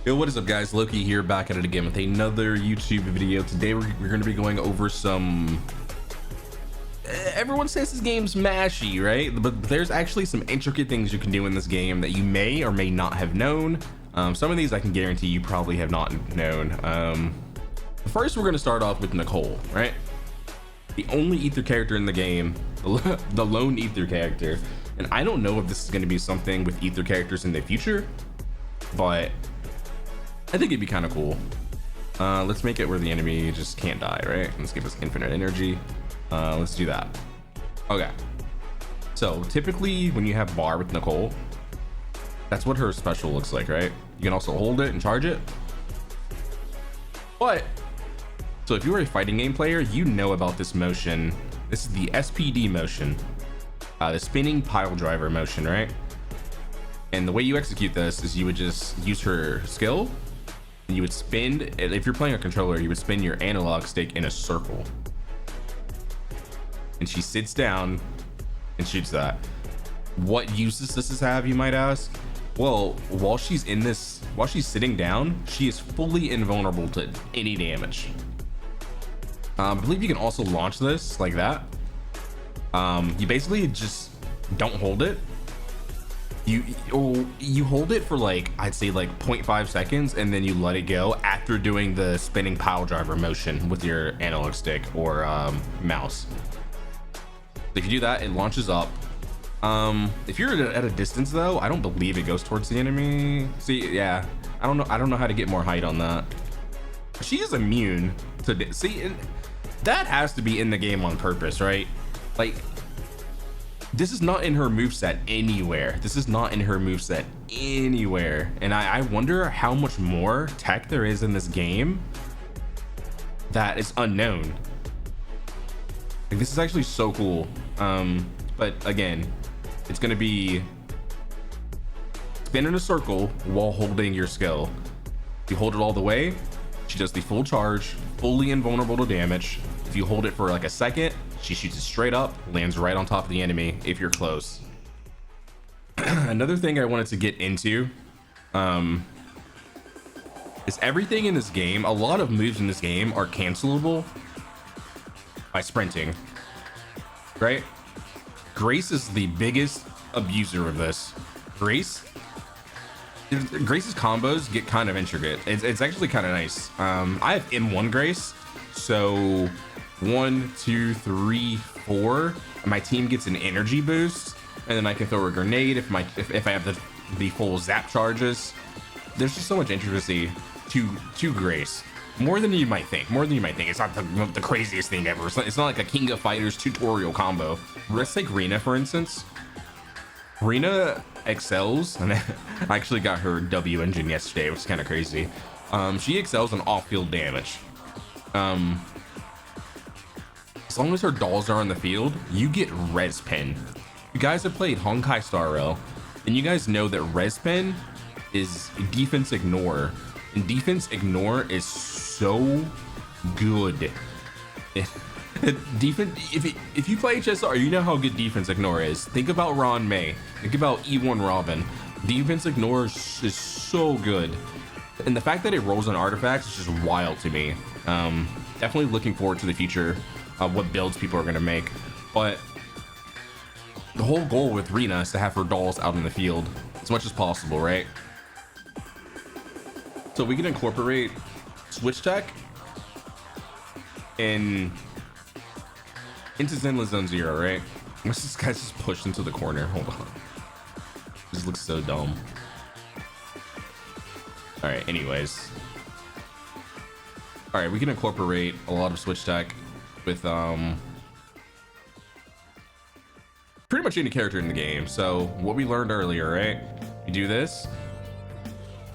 Yo, what is up guys? Loki here, back at it again with another YouTube video. Today we're going to be going over some... Everyone says this game's mashy, right? But there's actually some intricate things you can do in this game that you may or may not have known. Some of these I can guarantee you probably have not known. First we're going to start off with Nicole, right? The only ether character in the game, the lone ether character. And I don't know if this is going to be something with ether characters in the future, but I think it'd be kind of cool. Let's make it where the enemy just can't die, right? Let's give us infinite energy. Let's do that. Okay. So typically when you have bar with Nicole, that's what her special looks like, right? You can also hold it and charge it. But, so if you were a fighting game player, you know about this motion. This is the SPD motion, the spinning pile driver motion, right? And the way you execute this is you would just use her skill. You would spin, if you're playing a controller, you would spin your analog stick in a circle, and she sits down and shoots that. What uses does this have, you might ask? Well, while she's sitting down, she is fully invulnerable to any damage. I believe you can also launch this like that. You basically just don't hold it. You hold it for like, I'd say like 0.5 seconds, and then you let it go after doing the spinning pile driver motion with your analog stick or mouse. If you do that, it launches up. If you're at a distance though, I don't believe it goes towards the enemy. See, yeah, I don't know how to get more height on that. She is immune to see, and that has to be in the game on purpose, right? Like, this is not in her moveset anywhere. This is not in her moveset anywhere. And I wonder how much more tech there is in this game that is unknown. Like, this is actually so cool. But again, it's gonna be spin in a circle while holding your skill. If you hold it all the way, she does the full charge, fully invulnerable to damage. If you hold it for like a second, she shoots it straight up, lands right on top of the enemy if you're close. Another thing I wanted to get into is everything in this game. A lot of moves in this game are cancelable by sprinting, right? Grace is the biggest abuser of this. Grace's combos get kind of intricate. It's actually kind of nice. I have M1 Grace, so 1, 2, 3, 4. My team gets an energy boost, and then I can throw a grenade if I have the full zap charges. There's just so much intricacy to Grace. More than you might think. It's not the craziest thing ever. It's not like a King of Fighters tutorial combo. Let's take Rena for instance. Rena excels, and I actually got her W engine yesterday, which is kind of crazy. She excels in off-field damage. As long as her dolls are on the field, you get res pen. You guys have played Honkai Star Rail, and you guys know that res pen is defense ignore, and defense ignore is so good. If you play HSR, you know how good defense ignore is. Think about Ron May. Think about E1 Robin. Defense ignore is so good, and the fact that it rolls on artifacts is just wild to me. Definitely looking forward to the future of what builds people are going to make. But the whole goal with Rena is to have her dolls out in the field as much as possible, right? So we can incorporate switch tech into Zenless Zone 0, right? Once this guy's just pushed into the corner. Hold on. This looks so dumb. All right, anyways. All right, we can incorporate a lot of switch tech with pretty much any character in the game. So what we learned earlier, right? You do this,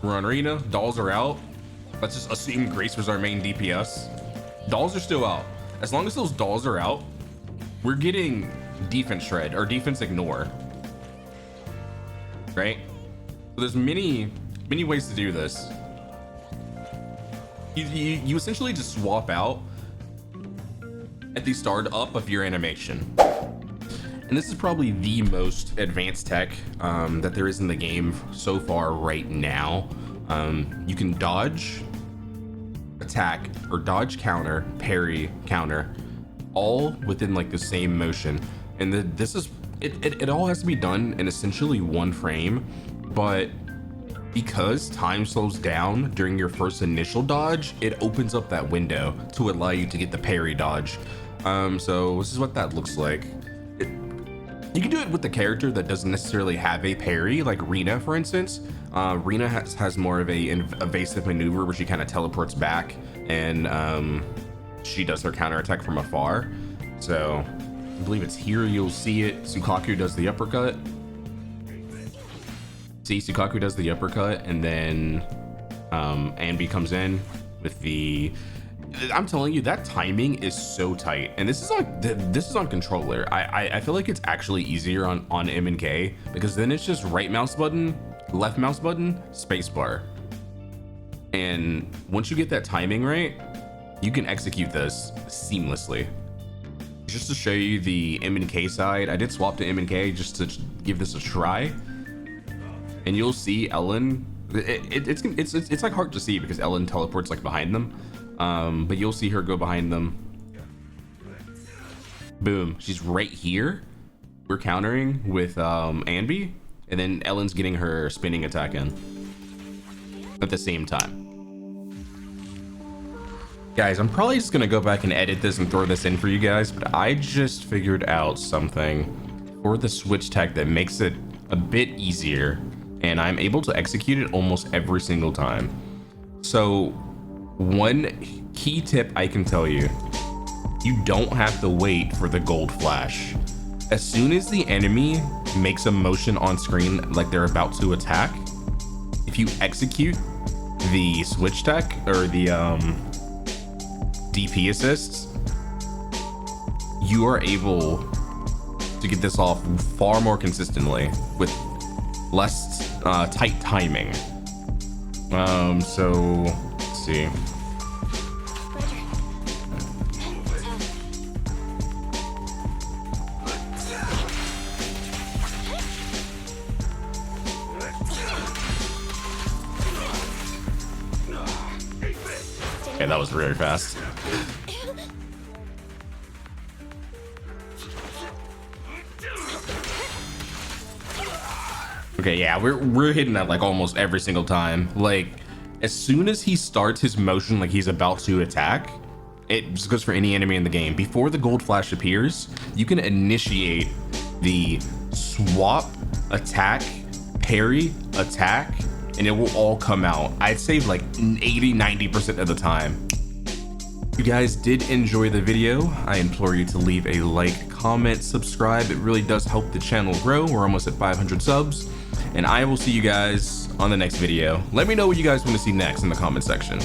we're on Rena, dolls are out. Let's just assume Grace was our main DPS. Dolls are still out. As long as those dolls are out, we're getting defense shred or defense ignore, right? So there's many ways to do this. You essentially just swap out at the start up of your animation. And this is probably the most advanced tech that there is in the game so far right now. You can dodge, attack, or dodge, counter, parry, counter, all within like the same motion. And this is it all has to be done in essentially one frame, but because time slows down during your first initial dodge, it opens up that window to allow you to get the parry dodge. So this is what that looks like. You can do it with the character that doesn't necessarily have a parry, like Rena, for instance. Rena has more of a evasive maneuver where she kind of teleports back, and she does her counter attack from afar. So I believe it's here you'll see it. Sukaku does the uppercut. See, Sukaku does the uppercut, and then Anby comes in with the. I'm telling you, that timing is so tight, and this is on controller. I feel like it's actually easier on M and K, because then it's just right mouse button, left mouse button, space bar, and once you get that timing right, you can execute this seamlessly. Just to show you the M and K side, I did swap to M and K just to give this a try, and you'll see Ellen. It's like hard to see because Ellen teleports like behind them. But you'll see her go behind them. Boom, she's right here. We're countering with Anby, and then Ellen's getting her spinning attack in at the same time. Guys, I'm probably just gonna go back and edit this and throw this in for you guys, but I just figured out something for the switch tech that makes it a bit easier, and I'm able to execute it almost every single time. So one key tip I can tell you, you don't have to wait for the gold flash. As soon as the enemy makes a motion on screen like they're about to attack, if you execute the switch tech or the DP assists, you are able to get this off far more consistently with less tight timing. So let's see. Okay, that was really fast. Okay, yeah, we're hitting that like almost every single time. Like, as soon as he starts his motion like he's about to attack, it just goes for any enemy in the game. Before the gold flash appears, you can initiate the swap, attack, parry, attack, and it will all come out. I'd say like 80-90% of the time. If you guys did enjoy the video, I implore you to leave a like, comment, subscribe. It really does help the channel grow. We're almost at 500 subs, and I will see you guys on the next video. Let me know what you guys want to see next in the comment section.